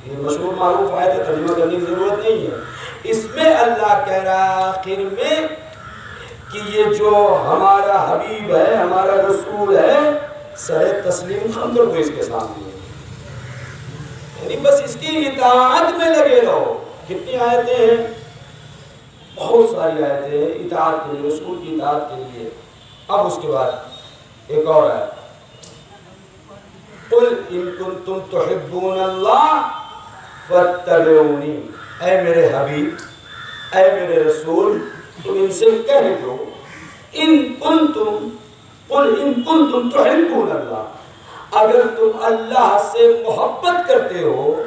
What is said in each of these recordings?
یہ مشہور معروف آیت ہے، ترجمہ کرنے کی ضرورت نہیں ہے۔ اس میں اللہ کہہ رہا ہے آخر میں کہ یہ جو ہمارا حبیب ہے، ہمارا رسول ہے، سر تسلیم خم کر دو اس کے سامنے، یعنی بس اس کی اطاعت میں لگے رہو۔ کتنی آیتیں ہیں؟ بہت ساری آیتیں ہیں اطاعت کے لیے، رسول کی اطاعت کے لیے۔ اب اس کے بعد ایک اور آیت، قل ان کنتم تحبون اللہ فاتبعونی، اے میرے حبیب، اے میرے رسول، تم ان سے کہہ دو ان کنتم، قل ان کنتم تحبون اللہ، اگر تم اللہ سے محبت کرتے ہو،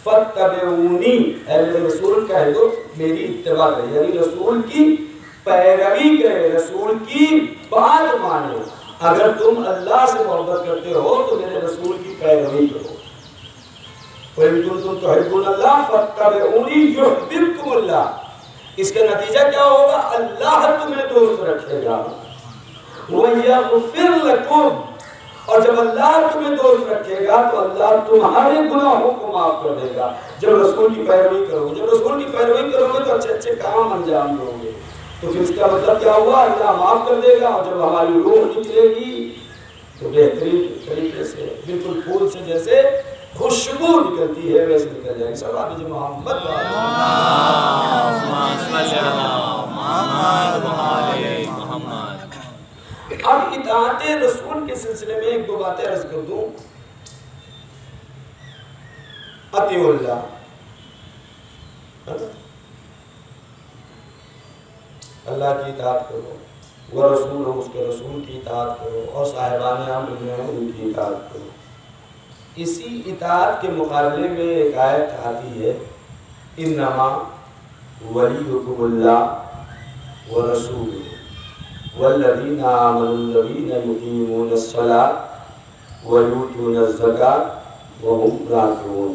فاتبعونی، اے میرے رسول کہہ دو میری اتباع کرے، یعنی رسول کی پیروی کرے، رسول کی بات مانو۔ اگر تم اللہ سے محبت کرتے ہو تو میرے رسول کی پیروی کرو۔ وَإِن كُنتُمْ تُحِبُّونَ اللَّهَ فَاتَّبِعُونِي يُحْبِبْكُمُ اللَّهُ، اس کا نتیجہ کیا ہوگا؟ اللہ تمہیں دوست رکھے گا۔ وَيَغْفِرْ لَكُمْ، اور جب اللہ تمہیں دوست رکھے گا تو اللہ تمہارے گناہوں کو معاف کر دے گا۔ جب رسول کی پیروی کرو گے، جب رسول کی پیروی کرو گے تو اچھے اچھے کام انجام دو گے، تو پھر اس کا مطلب کیا ہوا؟ اللہ معاف کر دے گا، اور جب ہماری روح نکلے گی تو بہترین طریقے سے، بالکل پھول سے جیسے خوشبو نکلتی ہے ویسے نکل جائے گی۔ سب آپ جو محمد اب اطاعت رسول کے سلسلے میں ایک دو باتیں عرض کر دوں۔ اطیعوا اللہ، اللہ کی اطاعت کرو، وہ رسول ہو اس کے رسول کی اطاعت کرو، اور صاحبان امر جو ہیں ان کی اطاعت کرو۔ اسی اطاعت کے مقابلے میں ایک آیت آتی ہے، انما ولیکم اللہ ورسولہ والذین آمنوا الذین یقیمون الصلاۃ ویؤتون الزکاۃ وہم راکعون۔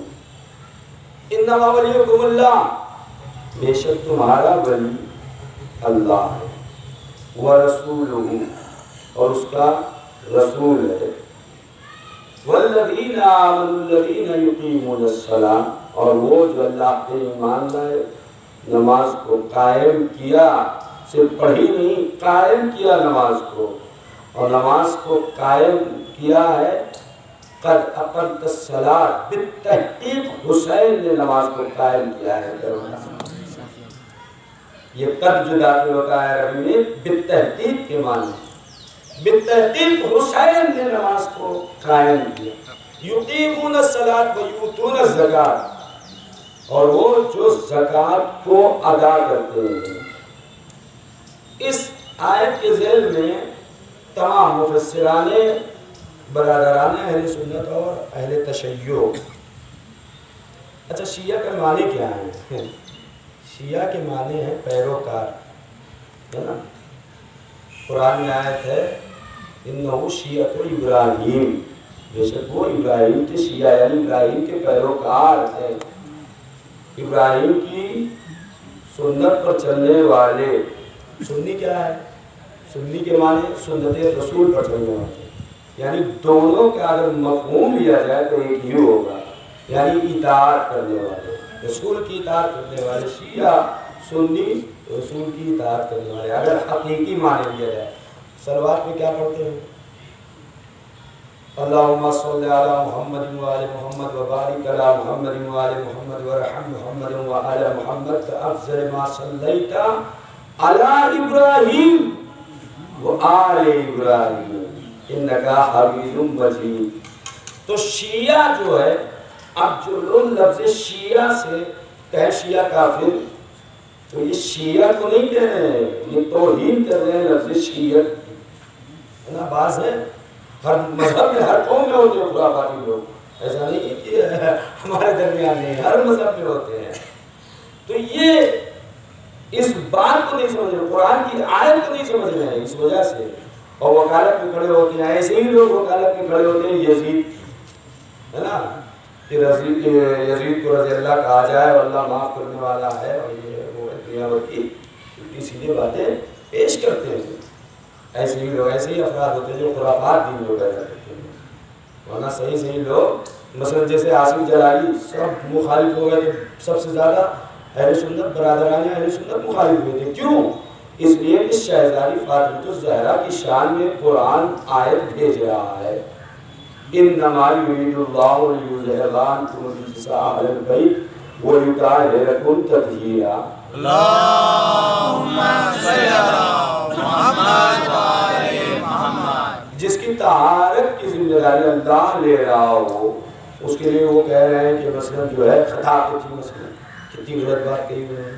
انما ولیکم اللہ، بے شک تمہارا ولی اللہ ہے، ورسولہ، اور اس کا رسول ہے، والذین آمنوا الذین یقیمون الصلاۃ، اور وہ جو اللہ پہ ایمان لائے، نماز کو قائم کیا، صرف پڑھی نہیں، قائم کیا نماز کو، اور نماز کو قائم کیا ہے۔ قد اقمت الصلاۃ، بالتحقیق حسین نے نماز کو قائم کیا ہے۔ یہ قد جو داخل ہوتا ہے عربی میں بالتحقیق کے معنی، بالتحقیق حسین نے نماز کو قائم کیا۔ یقیمون الصلاۃ ویؤتون الزکاۃ، اور وہ جو زکوٰۃ کو ادا کرتے ہیں۔ اس آیت کے ذیل میں تمام مفسران برادران اہل سنت اور اہل تشیع، اچھا شیعہ کا معنی کیا ہے؟ شیعہ کے معنی ہے پیروکار، ہے نا؟ قرآن میں آیت ہے انہ شیعۃ ابراہیم، بے شک وہ ابراہیم کے شیعہ یعنی ابراہیم کے پیروکار ہیں، ابراہیم کی سنت پر چلنے والے۔ سنی کیا ہے؟ سنی کے معنی سنت رسول پر چلنے والے، یعنی دونوں کا اگر مفہوم لیا جائے تو ایک ہی ہوگا، یعنی اطاعت کرنے والے، رسول کی اطاعت کرنے والے شیعہ، سنی رسول کی اطاعت کرنے والے۔ اگر حقیقی معنی لیا جائے، صلوات میں کیا پڑھتے ہیں؟ اللہم صلی علی محمد وآل محمد وبارک علی محمد وآل محمد ورحم محمد وآل محمد افضل ما صلیت علی ابراہیم وآل ابراہیم انکا حمید مجید۔ تو شیعہ جو ہے، اب جو لوگ لفظ شیعہ سے کہیں شیعہ کافر، تو یہ شیعہ کو نہیں کہہ رہے ہیں، یہ توہین کر رہے ہیں لفظ شیعہ، ہے نا؟ بعض ہے ہر مذہب میں، ہر قوم میں ہوتے ہیں خرافاتی لوگ، ایسا نہیں کہ ہمارے درمیان نہیں، ہر مذہب میں ہوتے ہیں۔ تو یہ اس بات کو نہیں سمجھ رہے، قرآن کی آیت کو نہیں سمجھ رہے ہیں، اس وجہ سے، اور وکالت میں کھڑے ہوتے ہیں۔ ایسے ہی لوگ وکالت میں کھڑے ہوتے ہیں یزید، ہے نا، کہ یزید کو رضی اللہ کہا جائے اور اللہ معاف کرنے والا ہے، اور یہ وہ قیامت کی الٹی سیدھی باتیں پیش کرتے ہیں۔ ایسے ہی لوگ، ایسے ہی افراد ہوتے ہیں جو خرافات دین میں پیدا کرتے ہیں۔ ورنہ صحیح لوگ مثلا جیسے آصف جلالی سب مخالف ہو گئے تھے، سب سے زیادہ اہل سنت برادران اہل سنت مخالف ہوئے تھے. کیوں؟ اس لیے کہ شہزادی فاطمہ الزہرا کی شان میں قرآن آیت بھیج رہا ہے انما یرید اللہ لیذہب عنکم الرجس اہل البیت ویطہرکم تطہیرا. اللہم صلی علی محمد وآل محمد. جس کی طہارت کی ذمہ داری اللہ لے رہا ہو اس کے لیے وہ کہہ رہے ہیں کہ مثلا جو ہے خطا پہ تھی، مثلا کتنی غلط بات کہی ہوئی ہے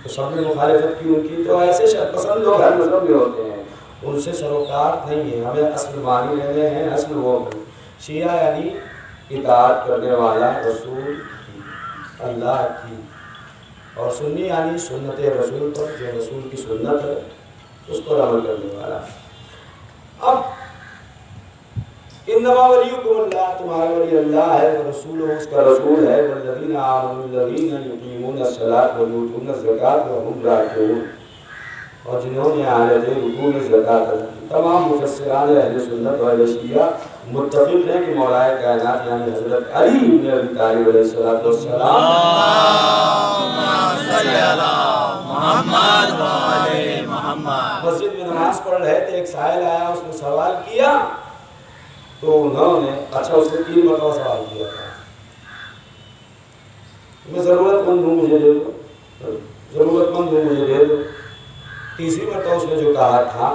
تو سب نے مخالفت کی ان کی. تو ایسے شرط پسند لوگ ہر مذہب میں ہوتے ہیں، ان سے سروکار نہیں ہے، ہمیں اصل مانی رہنے ہیں، اصل وہ شیعہ یعنی اطاعت کرنے والا رسول کی، اللہ کی، اور سنی یعنی سنت رسول پر، جو رسول کی سنت ہے اس پر عمل کرنے والا. اب انما ولیکم اللہ، تمہارا ولی اللہ ہے، ورسولہ اس کا رسول ہے، والذین آمنوا الذین یقیمون الصلاۃ ویؤتون الزکاۃ وہم راکعون، اور جنہوں نے حالت رکوع میں زکوٰۃ ادا کی. تمام مفسران اہل سنت و شیعہ متفق ہیں کہ مولا کائنات یعنی حضرت علی بن ابی طالب علیہ الصلوۃ والسلام مسجد میں نماز پڑھ رہے تھے. ایک سائل آیا، اس نے سوال کیا تو انہوں نے اس نے 3 مرتبہ سوال کیا تھا، میں ضرورت مند ہوں مجھے دے دو، ضرورت مند ہوں مجھے دے دو. تیسری مرتبہ اس نے جو کہا تھا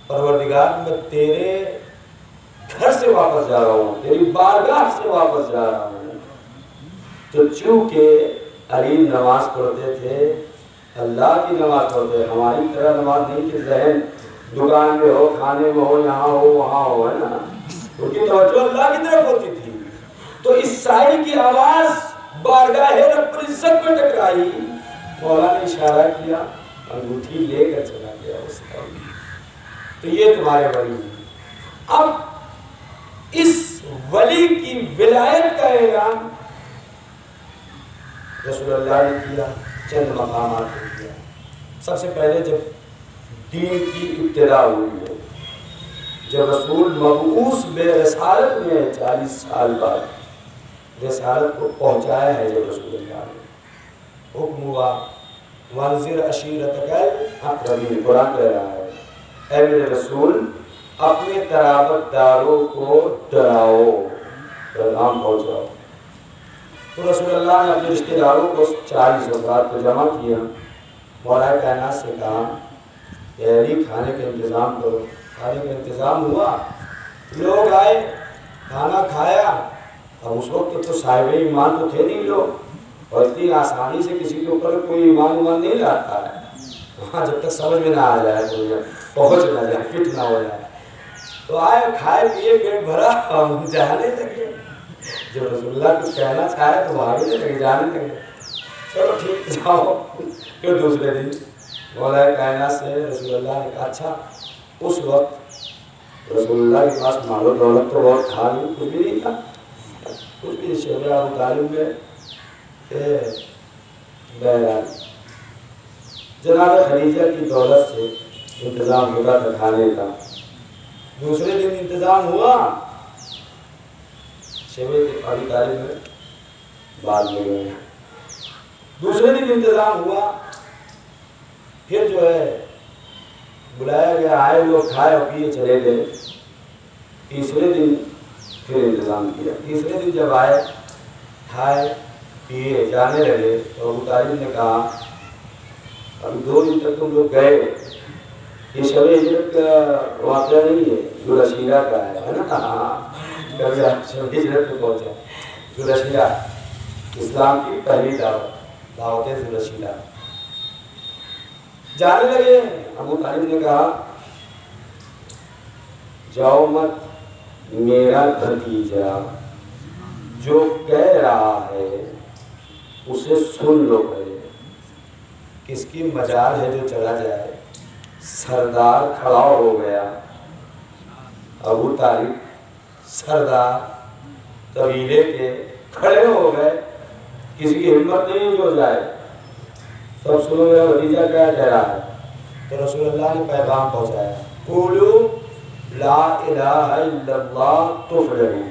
پروردگار میں تیرے گھر سے واپس جا رہا ہوں، تیری بارگاہ سے واپس جا رہا ہوں. تو چونکہ علی نماز پڑھتے تھے، اللہ کی نماز پڑھتے، ہماری طرح نماز نہیں کہ ذہن دکان میں ہو، کھانے میں ہو، یہاں ہو وہاں ہو، ہے نا، ان کی توجہ اللہ کی طرف ہوتی تھی. تو اس سائل کی آواز بارگاہ رب العزت میں ٹکرائی، مولا نے اشارہ کیا، انگوٹھی لے کر چلا گیا اس کا. تو یہ تمہارے ولی ہیں. اب اس ولی کی ولایت کا اعلان رسول اللہ نے کیا، چند مقامات نے کیا. سب سے پہلے جب دین کی ابتدا ہوئی ہے، جب رسول مبعوث بے رسالت میں 40 سال بعد رسالت کو پہنچایا ہے، جب رسول اللہ نے حکم ہوا وانذر عشیرتک الاقربین، قرآن کہہ رہا ہے اے میرے رسول اپنے قرابت داروں کو ڈراؤ، پیغام پہنچاؤ. تو رسول اللہ نے اپنے رشتہ داروں کو 40 افراد کو جمع کیا، مولا کائنات سے کہا کہ علی کھانے کا انتظام کرو. کھانے کا انتظام ہوا، لوگ آئے، کھانا کھایا. اب اس وقت تو صاحب ایمان تو تھے نہیں لوگ، اور اتنی آسانی سے کسی کے اوپر کوئی ایمان نہیں لاتا ہے وہاں جب تک سمجھ میں نہ آ جائے، کوئی پہنچ نہ جائے، فٹ نہ ہو جائے. تو آئے، کھائے پیے، پیٹ بھرا، ہم جانے لگے. جب رسول اللہ کچھ کہنا چاہے تو بھاگنے لگے، جانے لگے. چلو ٹھیک جاؤ. پھر دوسرے دن مولا کائنات سے رسول اللہ نے کہا اچھا، اس وقت رسول اللہ کے پاس مال و دولت تو بہت تھا نہیں، کچھ بھی نہیں تھا، کچھ بھی نہیں. شیخ ابو طالب میں بہرحال جناب خدیجہ کی دولت سے انتظام ہوتا تھا کھانے کا. دوسرے دن انتظام ہوا، شیخ ابو طالب میں بعد میں گئے. دوسرے دن انتظام ہوا، پھر جو ہے بلایا گیا، آئے لوگ، کھائے اور پیے چلے گئے. تیسرے دن پھر انتظام کیا. تیسرے دن جب آئے، کھائے پیے جانے لگے تو ابو طالب نے کہا ابھی 2 دن تک تم لوگ گئے، یہ شب ہجرت کا واقعہ نہیں ہے، ذوالعشیرہ کا ہے نا. ہاں کبھی شب ہجرت پہ پہنچا. ذوالعشیرہ اسلام کی پہلی دعوت ہے ذوالعشیرہ. جانے لگے. ابو طالب نے کہا جاؤ مت، میرا بھتیجا جو کہہ رہا ہے اسے سن لو پہلے، کس کی مجال ہے جو چلا جائے. سردار کھڑا ہو گیا، ابو طالب سردار قبیلے کے کھڑے ہو گئے، کسی کی ہمت نہیں جو جائے. سب سنو میرا بھتیجا کیا کہہ رہا ہے. تو رسول اللہ نے پیغام پہنچایا قولوا لا الہ الا اللہ تفلحوا،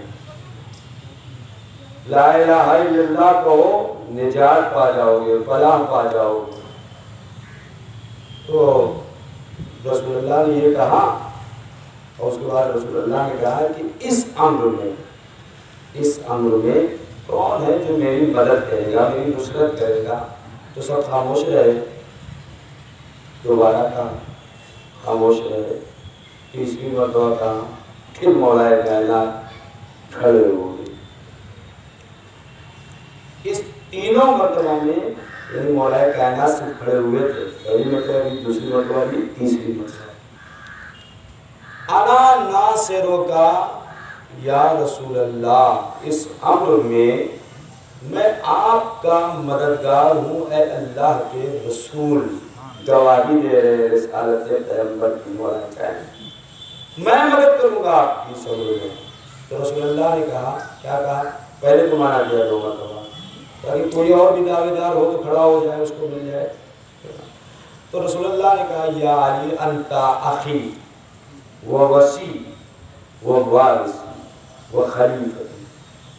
لا الہ الا اللہ کہو نجات پا جاؤ گے، فلاح پا جاؤ گے۔ تو رسول اللہ نے یہ کہا اور اس کے بعد رسول اللہ نے کہا کہ اس امر میں کون ہے جو میری مدد کرے گا، میری نصرت کرے گا؟ تو سب خاموش رہے، دوبارہ کہا خاموش رہے، تیسری مرتبہ کہا، پھر مولا کائنات کھڑے ہو گئے۔ اس تینوں مرتبہ میں یعنی مولا کائنات سے کھڑے ہوئے تھے، پہلی مرتبہ بھی، دوسری مرتبہ بھی، تیسری مرتبہ۔ انا ناصروں کا یا رسول اللہ، اس امر میں آپ کا مددگار ہوں اے اللہ کے رسول، گواہی دے رہے رسالت پیغمبر کی مولا کائنات، میں مدد کروں گا آپ کی صبر میں۔ تو رسول اللہ نے کہا، کیا کہا؟ پہلے تو مانا دیا دو مرتبہ، تاکہ کوئی اور بھی دعوے دار ہو تو کھڑا ہو جائے، اس کو مل جائے۔ تو رسول اللہ نے کہا، یا علی انت اخی و وسی و وارث و خلیفتی،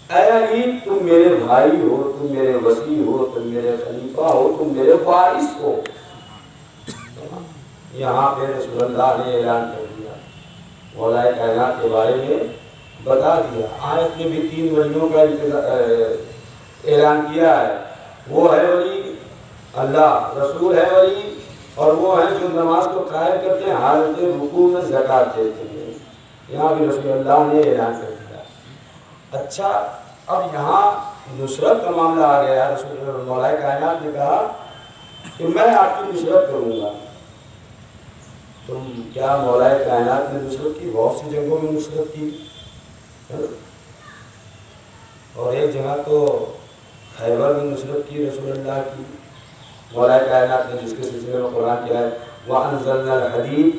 اے علی تم میرے بھائی ہو، تم میرے وسی ہو، تم میرے خلیفہ ہو، تم میرے وارث ہو۔ یہاں پہ رسول اللہ نے اعلان کر دیا، مولا کائنات کے بارے میں بتا دیا۔ آیت میں بھی 3 ولیوں کا اعلان کیا ہے، وہ ہے ولی اللہ، رسول ہے ولی، اور وہ ہیں جو نماز کو قائم کرتے ہیں، حالت رکوع میں زکوٰۃ دیتے ہیں۔ یہاں بھی رسول اللہ نے اعلان کر دیا۔ اچھا، اب یہاں نصرت کا معاملہ آ گیا۔ رسول مولا کائنات نے کہا کہ میں آپ کی نصرت کروں گا۔ تم کیا مولا کائنات نے نصرت کی؟ بہت سی جنگوں میں نصرت کی، اور ایک جگہ تو خیبر میں نصرت کی رسول اللہ کی مولا کائنات نے، جس کے سلسلے میں قرآن کیا ہے، وَأَنزَلْنَا الْحَدِيدَ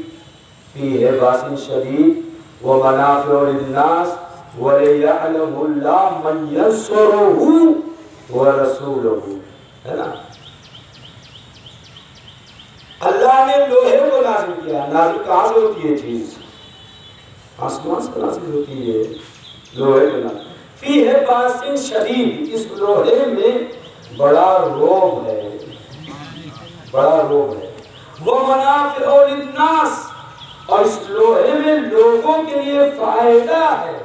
فِيهِ بَأْسٌ شَدِيدٌ وَمَنَافِعُ لِلنَّاسِ وَلِيَعْلَمَ اللَّهُ مَن يَنصُرُهُ وَرَسُولُهُ، ہے نا؟ اللہ نے لوہے کو نازل کیا۔ نازل کہاں سے ہوتی ہے چیز؟ آسمان سے نازل ہوتی ہے، لوہے کو نازل۔ فِيهِ بَأْسٌ شَدِيدٌ، اس لوہے میں بڑا روب ہے، بڑا روب ہے۔ وَمَنَافِعُ لِلنَّاسِ، اور اس لوہے میں لوگوں کے لیے فائدہ ہے۔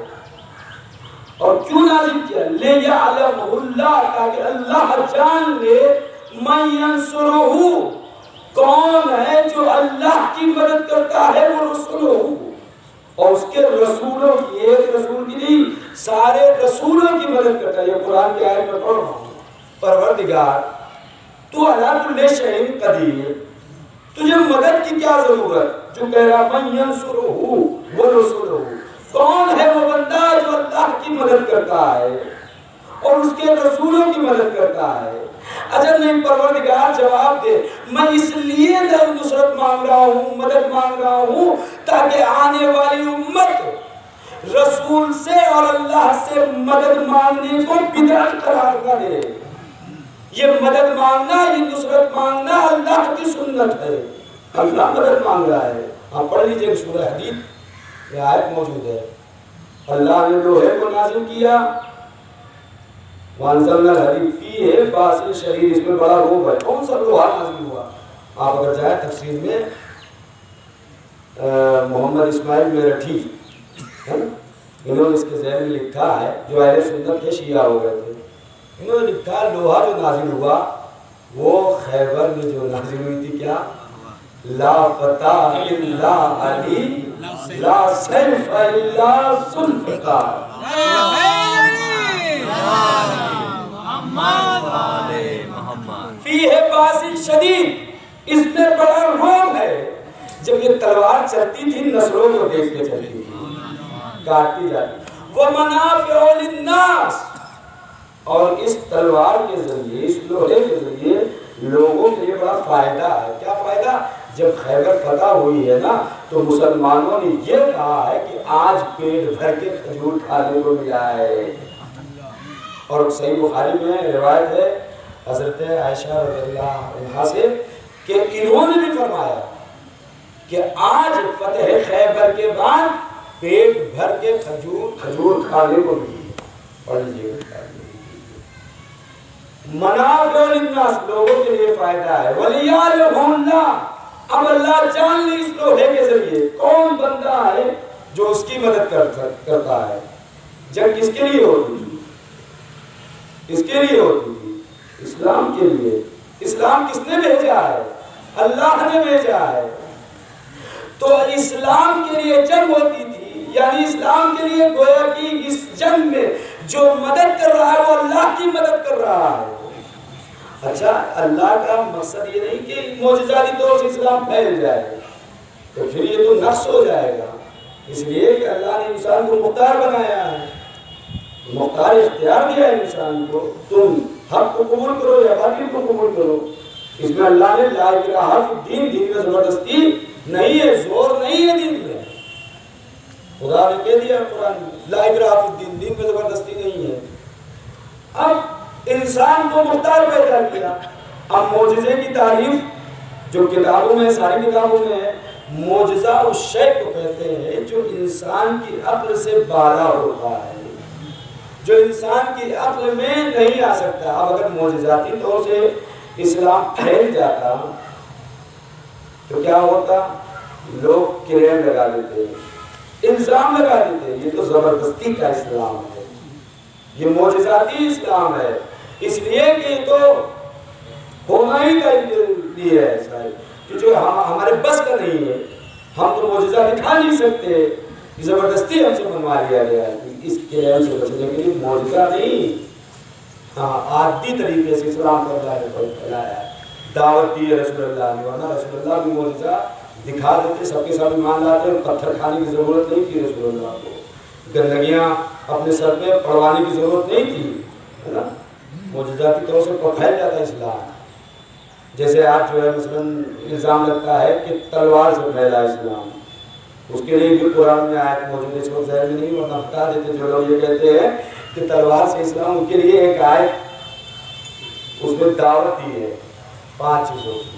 اور کیوں نازل کیا؟ لِيَعْلَمَهُ اللَّهُ، تاکہ اللہ جان لے، مَن يَنصُرُهُ، کون ہے جو اللہ کی مدد کرتا ہے، وہ رسولہ، اور اس کے رسولوں کی، ایک رسول کی نہیں، سارے رسولوں کی مدد کرتا ہے۔ یہ قرآن کی آیت میں پڑھ رہا ہوں، پروردگار تو علی کل شیء قدیر، تجھے مدد کی کیا ضرورت؟ جو کہہ رہا من ینصرہ ورسولہ، کون ہے وہ بندہ جو اللہ کی مدد کرتا ہے اور اس کے رسولوں کی مدد کرتا ہے؟ اجل نہیں، پروردگار جواب دے، میں اس لیے نصرت مانگ رہا ہوں، مدد مانگ رہا ہوں، تاکہ آنے والی امت رسول سے اور اللہ سے مدد مانگنے کو بدعت قرار نہ دے۔ یہ مدد مانگنا، یہ نصرت مانگنا اللہ کی سنت ہے، اللہ مدد مانگ رہا ہے۔ آپ پڑھ لیجئے سورہ حدید، یہ آیت موجود ہے۔ اللہ نے لوہے کو نازل کیا، وَأَنزَلْنَا الْحَدِيدَ فِيهِ بَأْسٌ شَدِيدٌ، اس میں بڑا روب ہے۔ کون سا لوہا نازل ہوا؟ آپ اگر جائیں تفسیر میں، محمد اسماعیل میرٹھی، انہوں نے اس کے ذہن میں لکھا ہے، جو اہل سنت کے شیعہ ہو گئے تھے، انہوں نے لکھا لوہا جو نازل ہوا وہ خیبر میں جو نازل ہوئی تھی، کیا؟ لا فتح الا علی، لا سیف الا ذوالفقار۔ فیہ باس شدید، اس میں بڑا روب ہے۔ جب یہ تلوار چلتی تھی، نسلوں کو دیکھ کے چلتی تھی، کاٹتی جاتی۔ وَمَنَافِعُ لِلنَّاسِ، اور اس تلوار کے ذریعے، اس لوہے کے ذریعے لوگوں کے لیے بڑا فائدہ ہے۔ کیا فائدہ؟ جب خیبر فتح ہوئی ہے نا، تو مسلمانوں نے یہ کہا ہے کہ آج پیٹ بھر کے کھجور کھانے کو ملا ہے۔ اور صحیح بخاری میں روایت ہے حضرت عائشہ رضی اللہ عنہا سے کہ انہوں نے بھی فرمایا کہ آج فتح خیبر کے بعد پیٹ بھر کے کھجور کھانے کو ملی۔ پڑھ لیجیے۔ منافع للناس، لوگوں کے لیے فائدہ ہے، وَلِيَعْلَمَ اللَّهُ، اب اللہ جان لی اس لوہے کے ذریعے کون بندہ ہے جو اس کی مدد کرتا ہے۔ جنگ کس کے لیے ہوتی تھی؟ کس کے لیے ہوتی تھی؟ اسلام کے لیے۔ اسلام کس نے بھیجا ہے؟ اللہ نے بھیجا ہے۔ تو اسلام کے لیے جنگ ہوتی تھی، یعنی اسلام کے لیے گویا کہ اس جنگ میں جو مدد کر رہا ہے وہ اللہ کی مدد کر رہا ہے۔ اچھا، اللہ کا مقصد یہ نہیں کہ معجزاتی طور سے اسلام پھیل جائے، تو پھر یہ تو نقص ہو جائے گا۔ اس لیے کہ اللہ نے انسان کو مختار بنایا ہے، مختار اختیار دیا ہے انسان کو، تم حق کو قبول کرو یا باطل کو قبول کرو۔ اس میں اللہ نے لا اکراہ فی الدین، دین میں زبردستی نہیں ہے، زور نہیں ہے دین میں۔ خدا نے کہہ دیا قرآن میں لا اکراہ فی الدین، دین میں زبردستی نہیں ہے۔ اب انسان کو مختار پیدا کیا۔ اب معجزے کی تعریف جو کتابوں میں، ساری کتابوں میں ہے، معجزہ اس شے کو کہتے ہیں جو انسان کی عقل سے بالا ہوتا ہے، جو انسان کی عقل میں نہیں آ سکتا۔ اب اگر معجزاتی طور سے اسلام پھیل جاتا تو کیا ہوتا؟ لوگ کلیم لگا دیتے، الزام لگا دیتے، یہ تو زبردستی کا اسلام ہے، یہ معجزاتی اسلام ہے، اس لیے کہ یہ تو ہونا ہی لیے ہے شاید کہ جو ہمارے بس کا نہیں ہے، ہم تو معجزہ دکھا نہیں سکتے، زبردستی ہم سے بنوا لیا گیا ہے اس کلیم سے بچنے کے لیے۔ معجزہ نہیں، ہاں عادی طریقے سے اسلام کا اللہ نے پھیلایا ہے، دعوت دی ہے رسول اللہ نے، ورنہ رسول اللہ بھی معجزہ دکھا دیتے، سب کے ساتھ ایمان لاتے، پتھر کھانے کی ضرورت نہیں تھی رسول اللہ کو، گندگیاں اپنے سر پہ پڑوانے کی ضرورت نہیں تھی، ہے نا؟ معجزاتی طور سے پھیل جاتا اسلام۔ جیسے آج جو ہے مثلاً الزام لگتا ہے کہ تلوار سے پھیلا اسلام، اس کے لیے بھی قرآن میں آیت موجود ہے، اس کو ذہن میں نہیں، ورنہ بتا دیتے جو لوگ یہ کہتے ہیں کہ تلوار سے اسلام، ان کے لیے ایک آیت اس میں دعوت دی ہے 5 چیزوں کی۔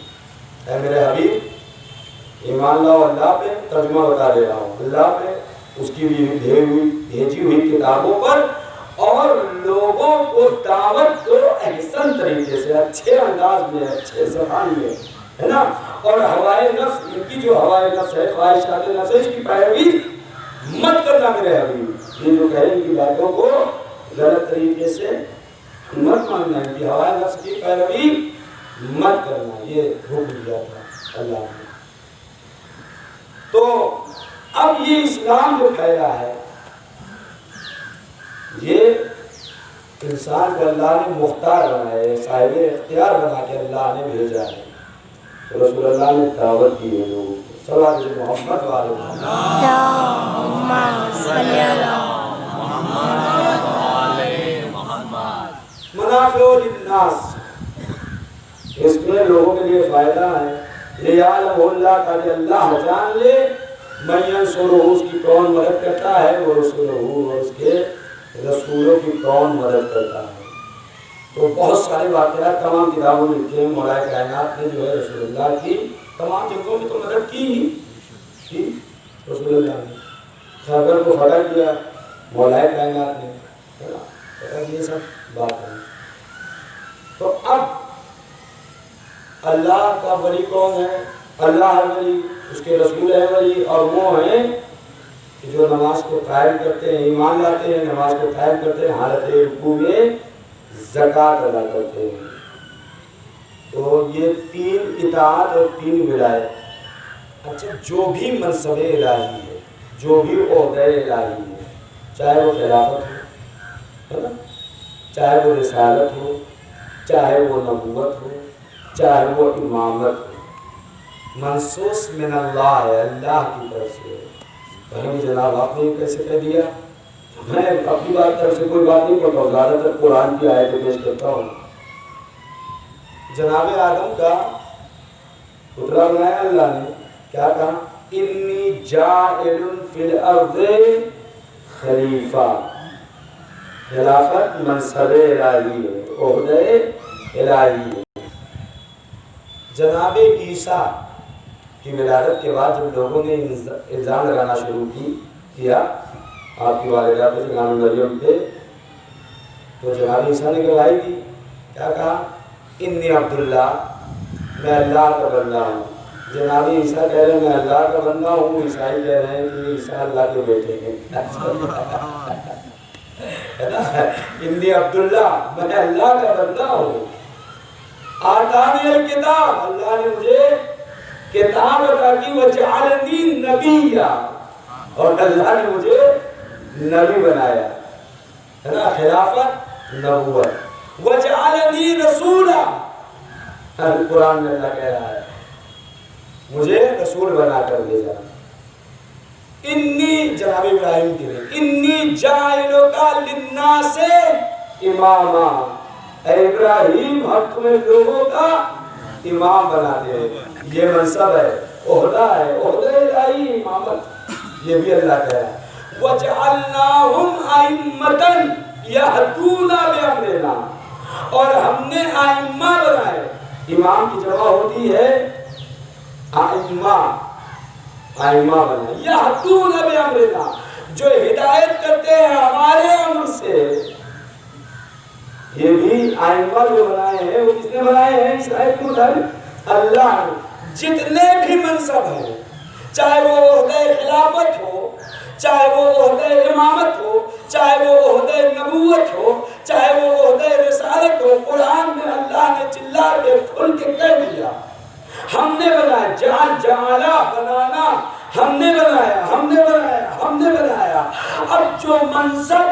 اے میرے حبیب ایمان لاؤ اللہ پہ، ترجمہ بتا دے رہا ہوں، اللہ پہ، اس کی بھیجی ہوئی کتابوں پر، اور لوگوں کو دعوت دو احسن طریقے سے، اچھے انداز میں، اچھے زبان میں، ہے نا؟ اور ہوائے نفس، ان کی جو ہوائے نفس ہے، خواہشات نفس ہے، اس کی پیروی مت کرنا میرے حبیب۔ یہ جو کہیں ان کی باتوں کو غلط طریقے سے مت ماننا، ان کی ہوائے نفس کی پیروی مت کرنا، یہ حکم دیا تھا اللہ نے۔ تو اب یہ اسلام جو پھیلا ہے، یہ انسان کو اللہ نے مختار بنایا ہے، صاحب اختیار بنا کے اللہ نے بھیجا ہے۔ تو رسول اللہ نے دعوت دی ہے لوگوں کو، صلوات محمد والے اللہم صلی علی محمد۔ منافع للناس، اس میں لوگوں کے لیے فائدہ ہے۔ لیعلم اللہ، تاکہ اللہ جان لے، من ینصرہ، اس کی کون مدد کرتا ہے، وہ رسولہ، اور اس کے رسولوں کی کون مدد کرتا ہے۔ تو بہت سارے واقعات تمام کتابوں میں لکھے ہیں، مولا کائنات نے جو ہے رسول اللہ کی تمام جنگوں میں تو مدد کی ہی رسول اللہ نے، خیبر کو فتح کیا مولا کائنات نے، یہ سب بات ہے۔ تو اب اللہ کا ولی کون ہے؟ اللہ ہے ولی، اس کے رسول ہے ولی، اور وہ ہیں کہ جو نماز کو قائم کرتے ہیں، ایمان لاتے ہیں، نماز کو قائم کرتے ہیں، حالت رکوع میں زکوٰۃ ادا کرتے ہیں۔ تو یہ 3 اطاعت اور 3 ولایت۔ اچھا، جو بھی منصب الہی ہے، جو بھی عہدہ الہی ہے، چاہے وہ خلافت ہو، چاہے وہ رسالت ہو، چاہے وہ نبوت ہو، چاہے وہ امامت ہو، منصوص من اللہ ہے، اللہ کی طرف سے۔ کہیں بھی جناب آپ نے کیسے کہہ دیا؟ میں اپنی بات طرف سے کوئی بات نہیں کرتا ہوں، زیادہ تر قرآن کی آیتیں پیش کرتا ہوں۔ جناب آدم کا پتلا بنایا اللہ نے، کیا کہا؟ انی جاعل فی الارض خلیفہ، خلافت منصب الہی ہے، عہدہ الہی ہے۔ جناب عیسیٰ کی ولادت کے بعد جب لوگوں نے الزام لگانا شروع کیا آپ کی والدہ پہ، جناب مریم پہ، تو جناب عیسیٰ نے گواہی دی کیا کہا؟ انی عبداللہ، میں اللہ کا بندہ ہوں۔ جناب عیسیٰ کہہ رہے ہیں میں اللہ کا بندہ ہوں، عیسائی کہہ رہے ہیں کہ عیسیٰ اللہ کے بیٹے ہیں۔ انی عبداللہ، میں اللہ کا بندہ ہوں۔ آتانی الکتاب، اللہ نے مجھے کتاب عطا کی، وجعلنی نبیّا، اور اللہ نے مجھے نبی بنایا، ہے نا، خلافت نبوت۔ وجعلنی رسولا، قرآن میں اللہ کہہ رہا ہے مجھے رسول بنا کر بھیجا۔ انی، جناب ابراہیم کے لیے، انی جاعلک للناس اماما، اے ابراہیم ہم تمہیں لوگوں کا امام بنا دے۔ یہ منصب ہے، عہدہ ہے، عہدہ الہی، امامت، یہ بھی اللہ کہہ رہا ہے۔ وَجَعَلْنَاهُمْ أَئِمَّةً يَهْدُونَ بِأَمْرِنَا، اور ہم نے ائمہ بنائے۔ امام کی جمع ہوتی ہے ائمہ، ائمہ بنائے، یہدون بامرنا، جو ہدایت کرتے ہیں ہمارے امر سے۔ یہ بھی ائمہ جو بنائے ہیں وہ کس نے بنائے ہیں؟ اس آیت کے مطابق اللہ نے۔ جتنے بھی منصب ہیں، چاہے وہ عہدہ خلافت ہو، چاہے وہ عہدہ امامت ہو، چاہے وہ عہدہ نبوت ہو، چاہے وہ عہدہ رسالت ہو، قرآن میں اللہ نے چلا کے کھل کے کہہ دیا ہم نے بنایا۔ جعلا، بنانا، ہم نے بنایا، ہم نے بنایا، ہم نے بنایا۔ اب جو منصب،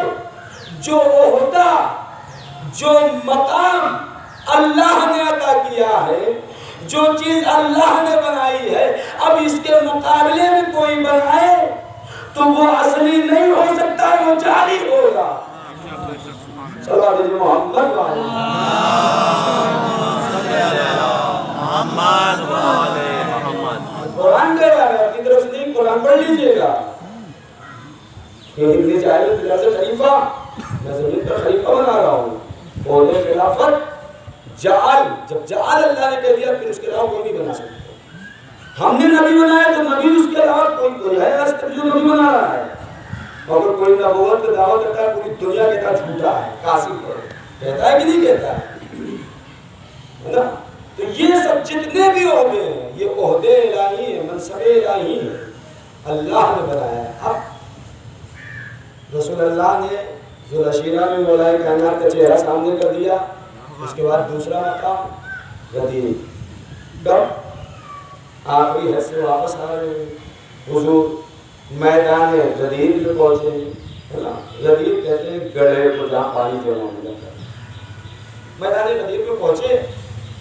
جو عہدہ، جو مقام اللہ نے عطا کیا ہے، جو چیز اللہ نے بنائی ہے، اب اس کے مقابلے میں کوئی بنائے تو وہ اصلی نہیں ہو سکتا، وہ جعلی ہوگا۔ صلی اللہ علیہ محمد قرآن دے رہا ہے، اپنی طرف سے نہیں، قرآن پڑھ لیجئے گا کہ ابن جاہل فلاں سے خلیفہ، میں زمین پر خلیفہ بنا رہا ہوں، عہدہ خلافت جعل، جب جعل اللہ نے کہہ دیا پھر اس کے علاوہ کوئی نہیں بنا سکتا۔ ہم نے نبی بنایا تو نبی اس کے علاوہ کوئی ہے آج تک جو نبی بنا رہا ہے؟ اگر کوئی نبوت کا دعویٰ کرتا ہے پوری دنیا کہتا ہے جھوٹا ہے، کاذب ہے، کہتا ہے کہ نہیں کہتا ہے نا؟ تو یہ سب جتنے بھی عہدے ہیں یہ عہدے الہی ہیں، منصب الہی ہیں، اللہ نے بنایا ہے۔ اب رسول اللہ نے ذوالعشیرہ میں مولا کائنات کا چہرہ سامنے کر دیا، اس کے بعد دوسرا مقام غدیر، کب آخری حد سے واپس آ رہے حضور میدان غدیر میں پہنچے، ہے نا؟ غدیر کہتے ہیں گڑھے کو جہاں پانی جمع ہو جاتا ہے۔ میدان غدیر میں پہنچے،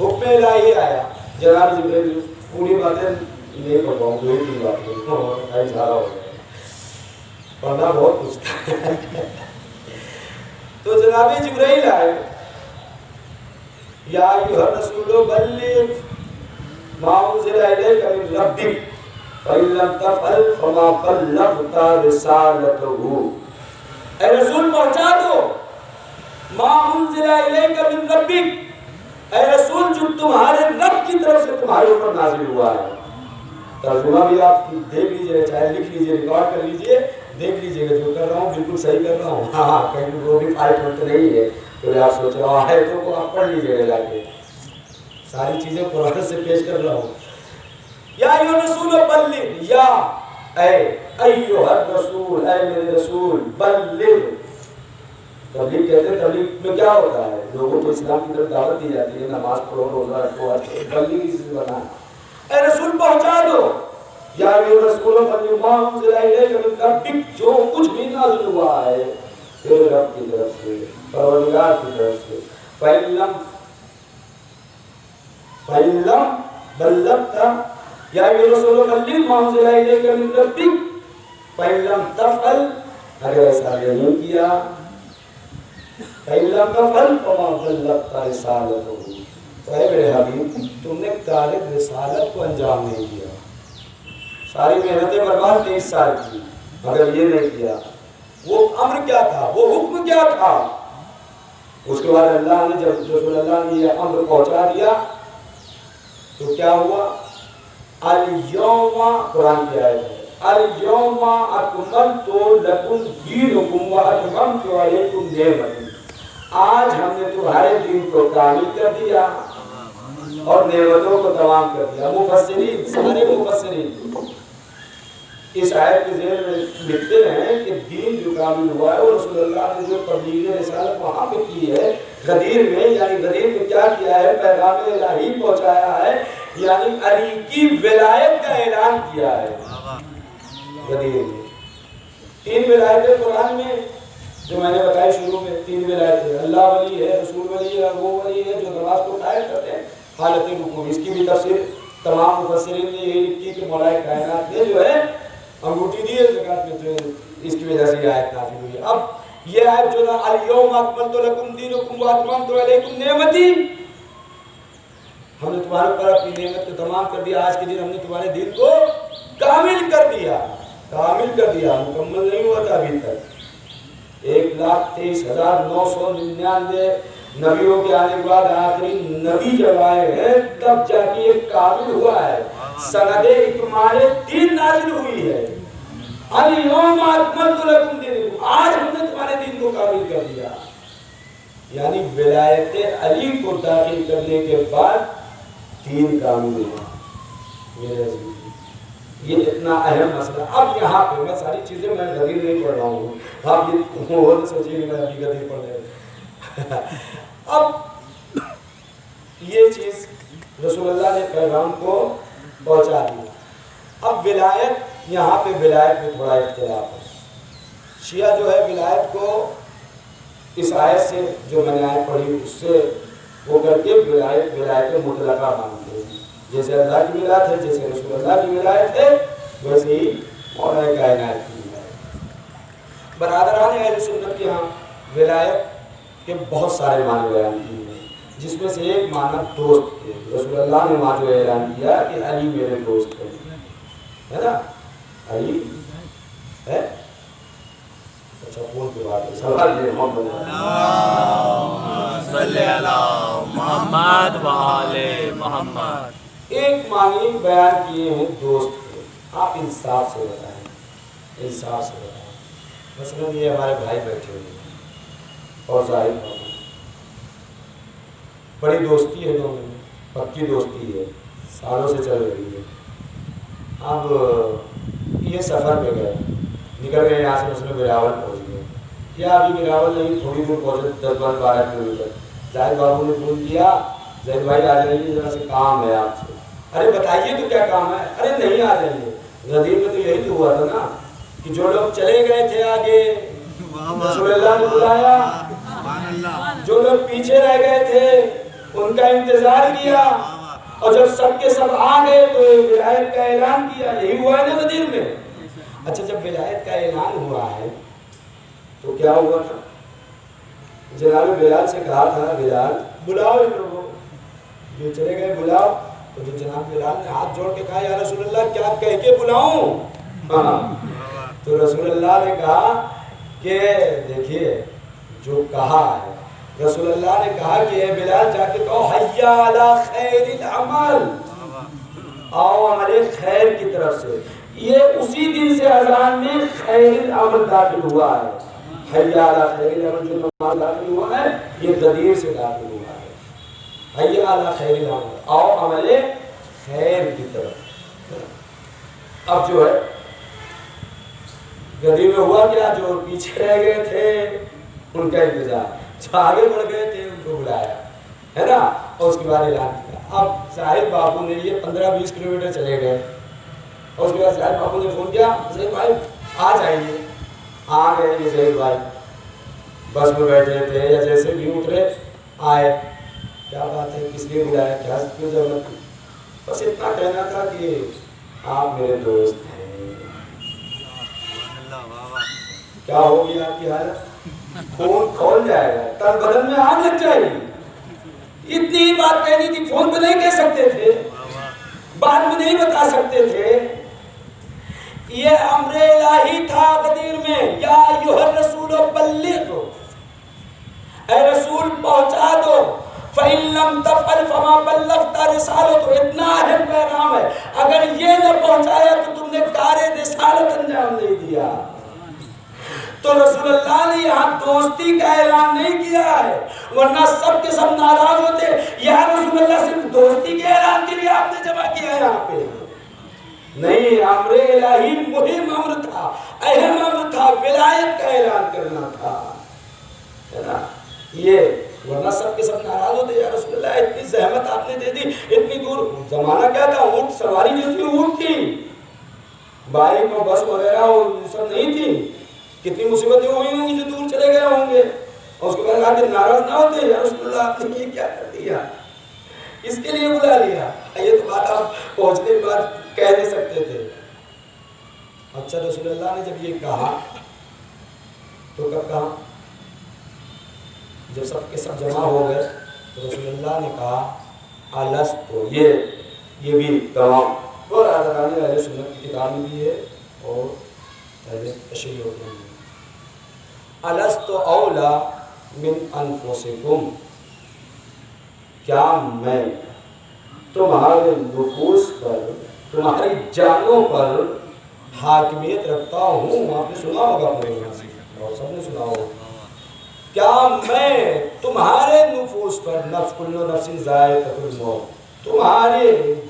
حکم الہی آیا، جناب جبرائیل، پوری باتیں نہیں پڑھ پاؤں، دو ہی تین باتیں اظہارہ ہو گیا، پڑھنا بہت کچھ تھا۔ تو جناب جبرائیل آئے، یا ایھا الرسول بلغ ما انزل الیک من ربک فإن لم تفعل فما بلغت رسالته، اے رسول پہنچا دو ما انزل الیک من ربک، اے رسول جو تمہارے رب کی طرف سے تمہارے اوپر نازل ہوا ہے۔ ترجمہ بھی آپ دیکھ لیجئے، چاہے لکھ لیجئے، ریکارڈ کر لیجئے، دیکھ لیجئے گا جو کر رہا ہوں بالکل صحیح کر رہا ہوں، ہاں کہیں وہ بھی فائٹ ہوتے نہیں ہے تو آپ سوچ رہا ہوں آیتوں کو آپ پڑھ لیجئے گا جا کے، ساری چیزیں قرآن سے پیش کر رہا ہوں۔ یا ایھا الرسول بلغ، یا اے ایھا الرسول، اے میرے رسول، بلغ، تبلیغ کہتے ہیں، تبلیغ میں کیا ہوتا ہے؟ لوگوں کو اسلام کی طرف دعوت دی جاتی ہے، نماز پڑھو، روزہ رکھو، تبلیغ اس سے بنا ہے۔ اے رسول پہنچا دو، یا ایھا الرسول بلغ ما انزل الیک من ربک، جو کچھ بھی نازل ہوا ہے تیرے رب کی طرف سے، پروردگار کی طرف سے۔ فَإِن لَمْ بَلَّغْتَ، یا ایھا الرسول بلغ ما انزل الیک من ربک فَإِن لَمْ تَفْعَلْ، اگر ایسا نہیں کیا، فَإِن لَمْ تَفْعَلْ فَمَا بَلَّغْتَ رِسَالَتَهُ، تو اے میرے حبیب تم نے کارِ رسالت کو انجام نہیں دیا، ساری محنتیں برباد 23 سال کی، مگر یہ نہیں کیا۔ وہ امر کیا تھا، وہ حکم کیا تھا؟ اس کے بعد اللہ نے جب رسول اللہ نے یہ امر پہنچا دیا تو کیا ہوا؟ الیوم، قرآن کی آیت ہے، الیوم اکملت لکم دینکم واتممت علیکم نعمتی، آج ہم نے تمہارے دین کو کامل کر دیا اور نعمتوں کو تمام کر دیا. مفسرین سارے مفسرین اس آیت کے ذیل میں لکھتے ہیں کہ دین جو کامل ہوا ہے وہ رسول اللہ نے جو تبلیغ رسالت وہاں پہ کی ہے غدیر میں، یعنی غدیر میں کیا کیا ہے؟ پیغام الہی پہنچایا ہے، یعنی علی کی ولایت کا اعلان کیا ہے. غدیر میں 3 ولایتیں قرآن میں جو میں نے بتائی شروع میں، 3 ولایتیں، اللہ ولی ہے، رسول ولی ہے، وہ ولی ہے جو نماز کو قائم کرتے ہیں حالت رکوع. اس کی بھی تفسیر تمام مفسرین نے یہی لکھی کہ مولا کائنات نے جو ہے انگوٹھی دی ہے زکات میں، تو اس کی وجہ سے یہ آیت نازل ہوئی ہے. اب یہ آیت جو نا الیوم اکملت لکم دینکم واتممت علیکم نعمتی، ہم نے تمہارے اوپر اپنی نعمت کو تمام کر دیا، آج کے دن ہم نے تمہارے دین کو کامل کر دیا. کامل کر دیا، مکمل نہیں ہوا تھا ابھی تک. 1,23,999 نبیوں کے آنے کے بعد آخری نبی جب آئے ہیں تب جا کے یہ کامل ہوا ہے. سند اکمال دین نازل ہوئی ہے. الیوم اکملت لکم دینکم، آج ہم نے تمہارے دین کو کامل کر دیا. یعنی ولایت علی کو داخل کرنے کے بعد دین کامل ہوا. میرے عزیز یہ اتنا اہم مسئلہ. اب یہاں پہ میں ساری چیزیں میں غدیر نہیں پڑھ رہا ہوں، آپ یہ وہ سوچیے کہ میں ابھی غدیر پڑھ رہا ہوں. اب یہ چیز رسول اللہ نے پیغام کو پہنچا دیا. اب ولایت، یہاں پہ ولایت میں تھوڑا اختلاف ہے. شیعہ جو ہے ولایت کو اس آیت سے جو میں نے آیت پڑھی اس سے وہ کر کے ولایت مطلقہ مانتے ہیں. جیسے اللہ کی ولایت ہے، جیسے رسول اللہ کی ولایت ہے، ویسے ہی مولا کائنات کی ولایت. برادران اہل سنت کے ہاں ولایت کے بہت سارے معنی بیان کیے ہیں، جس میں سے ایک معنی دوست ہے. رسول اللہ نے وہاں جو اعلان کیا کہ علی میرے دوست ہے نا، علی ہے. اچھا فون کی بات ہے، سوال یہ محمد صلی اللہ محمد و آل محمد. ایک معنی بیان کیے ہیں دوست کے. آپ انصاف سے بتائیں، انصاف سے بتائیں. مثلا یہ ہمارے بھائی بیٹھے ہوئے ہیں اور ظاہر بابو، بڑی دوستی ہے دونوں میں، پکی دوستی ہے، سالوں سے چل رہی ہے. اب یہ سفر پہ گئے، نکل گئے یہاں سے، مثلا ویراول پہنچ گئے، یا ابھی ویراول نہیں تھوڑی دور پہنچے 10-12 کلومیٹر. ظاہر بابو نے فون کیا، زید بھائی آ جائیے، ذرا سے کام ہے آپ سے. ارے بتائیے تو کیا کام ہے؟ ارے نہیں آ جائیے. غدیر میں تو یہی تو ہوا تھا نا کہ جو لوگ چلے گئے تھے آگے رسول اللہ نے بلایا، جو لوگ پیچھے رہ گئے تھے ان کا انتظار کیا، اور جب سب کے سب آ گئے تو ولایت کا اعلان کیا. یہی ہوا ہے نا غدیر میں. اچھا جب ولایت کا اعلان ہوا ہے تو کیا ہوا تھا؟ جناب بلال سے کہا تھا بلال بلاؤ ان لوگوں، جو چلے گئے بلاؤ. تو جناب بلال نے ہاتھ جوڑ کے کہا یا رسول اللہ کیا کہہ کے بلاؤں؟ تو رسول اللہ نے کہا کہ دیکھیے جو کہا ہے، رسول اللہ نے کہا کہ اے بلال جا کے کہو حیا علی خیر العمل، آؤ عمل خیر کی طرف سے. یہ اسی دن سے اذان میں خیر العمل داخل ہوا ہے. حیا علی خیر العمل جو نماز داخل ہوا ہے یہ غدیر سے داخل ہوا ہے. حیا علی خیر العمل، آؤ عمل خیر کی طرف. اب جو ہے غدیر میں ہوا کیا؟ جو پیچھے رہ گئے تھے ان کا انتظار، جو آگے بڑھ گئے تھے ان کو بلایا ہے نا، اور اس کے بعد اعلان کیا. اب ظاہر بابو نے یہ 15-20 کلومیٹر چلے گئے، اور اس کے بعد ظاہر بابو نے فون کیا زید بھائی آ جائیے. آ گئے یہ زید بھائی، بس میں بیٹھے تھے یا جیسے بھی اترے آئے. کیا بات ہے، کس لیے بلایا، کیا کیوں ضرورت تھی؟ بس اتنا کہنا تھا کہ آپ میرے دوست ہیں. کیا ہوگی آپ کی حالت؟ خون کھول جائے گا، تن بدن میں آگ لگ جائے گی. اتنی بات کہنی تھی، فون پہ نہیں کہہ سکتے تھے، بعد میں نہیں بتا سکتے تھے. یہ امر الہی تھا غدیر میں، یا ایھا الرسول بلغ، اے رسول پہنچا دو. فَإِن لَمْ تَفْعَلْ فَمَا بَلَّغْتَ رِسَالَتَهُ. اتنا اہم پیغام ہے، اگر یہ نہ پہنچایا تو تم نے کار رسالت انجام نہیں دیا. تو رسول اللہ نے یہاں دوستی کا اعلان نہیں کیا ہے، ورنہ سب کے سب ناراض ہوتے، یا رسول اللہ صرف دوستی کے اعلان کے لیے آپ نے جمع کیا ہے یہاں پہ؟ نہیں، امر الہی مہم امر تھا، اہم امر تھا، ولایت کا اعلان کرنا تھا، ہے نا؟ یہ ورنہ سب کے سب ناراض ہوتے، یا رسول اللہ اتنی زحمت آپ نے دے دی، اتنی دور، زمانہ کیا تھا، اونٹ سواری جو تھی اونٹ تھی، بائک اور بس وغیرہ سب نہیں تھی، کتنی مصیبتیں ہوئی ہوں گی جو دور چلے گئے ہوں گے، اور اس کے بعد آگے ناراض نہ ہوتے، یا رسول اللہ آپ نے یہ کیا کر دیا، اس کے لیے بلا لیا؟ یہ تو بات آپ پہنچنے کے بعد کہہ نہیں سکتے تھے۔ اچھا، رسول اللہ نے جب یہ کہا تو کب کہا؟ جب سب کے سب جمع ہو گئے تو رسول اللہ نے کہا الستو، یہ بھی تمام اور آدھرانی اہل سنت کی کتاب میں بھی ہے اور اہل تشریح میں بھی، الستو اولا من انفسکم، کیا میں تمہارے نفوس پر، تمہاری جانوں پر حاکمیت رکھتا ہوں؟ آپ نے سنا ہوگا اپنے اور سب نے سنا ہوگا، کیا میں تمہارے نفوس پر، نفس کل نفس ذائقۃ الموت، تمہارے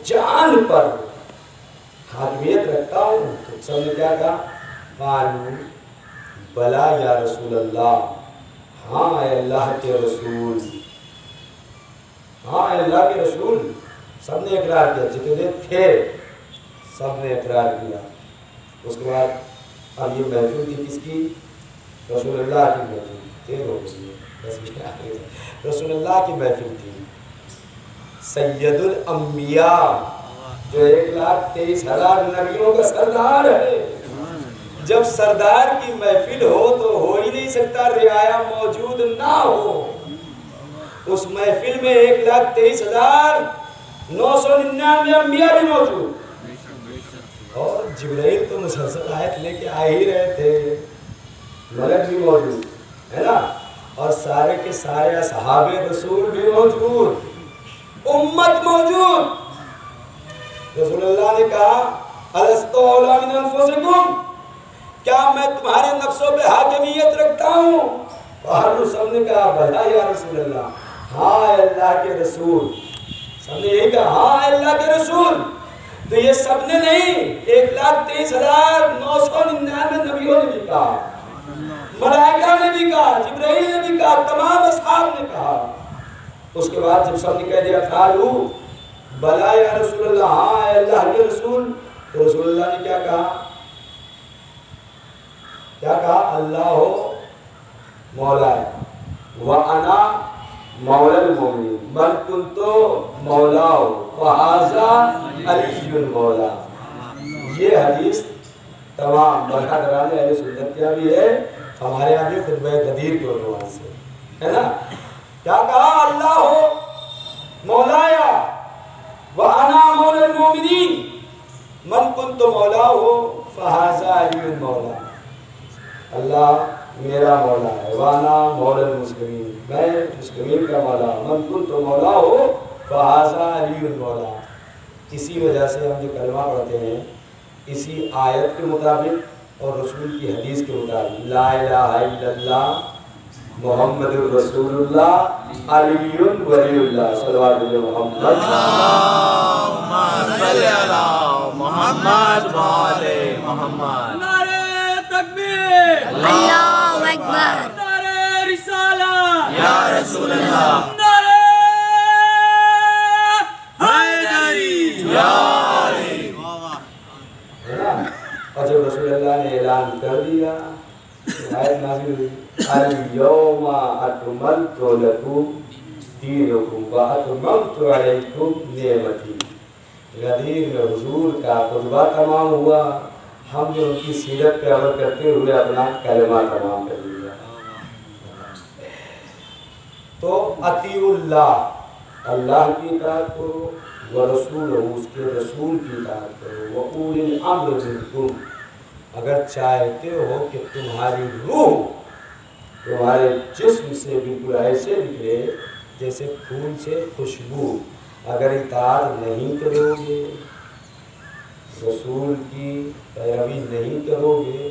جان پر حاکمیت رکھتا ہوں؟ تو سب نے کیا کہا؟ قالوا بلا یا رسول اللہ، ہاں اے اللہ کے رسول، ہاں اے اللہ کے رسول، سب نے اقرار کیا، جتنے تھے سب نے اقرار کیا۔ اس کے بعد اب یہ محفل تھی کس کی؟ رسول اللہ کی محفل، دیر ہو گئی ہے، رسول اللہ کی محفل تھی، سید الانبیاء جو 1,23,000 نبیوں کا سردار ہے، جب سردار کی محفل ہو تو ہو ہی نہیں سکتا رعایا موجود نہ ہو۔ اس محفل میں 1,23,999 انبیاء بھی موجود، اور جبرائیل تو مسلسل آیت لے کے آ ہی رہے تھے، ملک بھی موجود ہے نا، اور سارے کے سارے اصحاب رسول بھی موجود، امت موجود۔ رسول اللہ نے کہا الستو اولا من انفسکم، کیا میں تمہارے نفسوں پہ حاکمیت رکھتا ہوں؟ اور سب نے کہا بھلا یا رسول اللہ، ہاں اے اللہ کے رسول، سب نے یہی کہا ہاں اے اللہ کے رسول۔ تو یہ سب نے نہیں، 1,23,999 نبیوں نے بھی کہا، ملائکہ نے بھی کہا، جبرائیل نے بھی کہا، تمام اصحاب نے کہا۔ اس کے بعد جب سب نے کہہ دیا قالوا بلا یا رسول اللہ، ہاں اے اللہ کے رسول، تو رسول اللہ نے کیا کہا؟ کیا کہا؟ اللہ ہو مولا وانا مولا المومنین من کنت مولا فہذا علی مولا۔ یہ حدیث تمام برادران اہل سنت کیا بھی ہے، ہمارے یہاں بھی خطبہ غدیر کے عنوان سے ہے نا۔ کیا کہا؟ اللہ ہو مولایا وانا مولا المومنین من کنت مولا ہو فہذا علی مولا، اللہ میرا مولا ہے، وانا مولا المسلمین، میں مسلمین کا مولا، من کنت مولا ہو فہذا علی مولا۔ اسی وجہ سے ہم جو کلمہ پڑھتے ہیں اسی آیت کے مطابق اور رسول کی حدیث کے مطابق، لا الہ الا اللہ محمد الرسول اللہ علی ولی اللہ، صلوات محمد اللہم صلی علی محمد و آل محمد۔ نعرہ تکبیر، اللہ اکبر، نعرہ رسالہ، یا رسول اللہ، نعرہ حیدری، یا علی۔ ہے نا۔ اور جب رسول اللہ نے اعلان کر دیا، آیت نازل ہوئی، الیوم اکملت لکم دینکم واتممت علیکم نعمتی۔ غدیر میں حضور کا خطبہ تمام ہوا، ہم نے ان کی سیرت پہ عمل کرتے ہوئے اپنا کلمہ تمام کر لیا۔ تو اطیعوا اللہ، اللہ کی اطاعت کرو، ورسولہ، اس کے رسول کی اطاعت کرو، واولی الامر منکم، اگر چاہتے ہو کہ تمہاری روح تمہارے جسم سے بالکل ایسے نکلے جیسے پھول سے خوشبو، اگر اطاعت نہیں کرو گے، رسول کی پیروی نہیں کرو گے،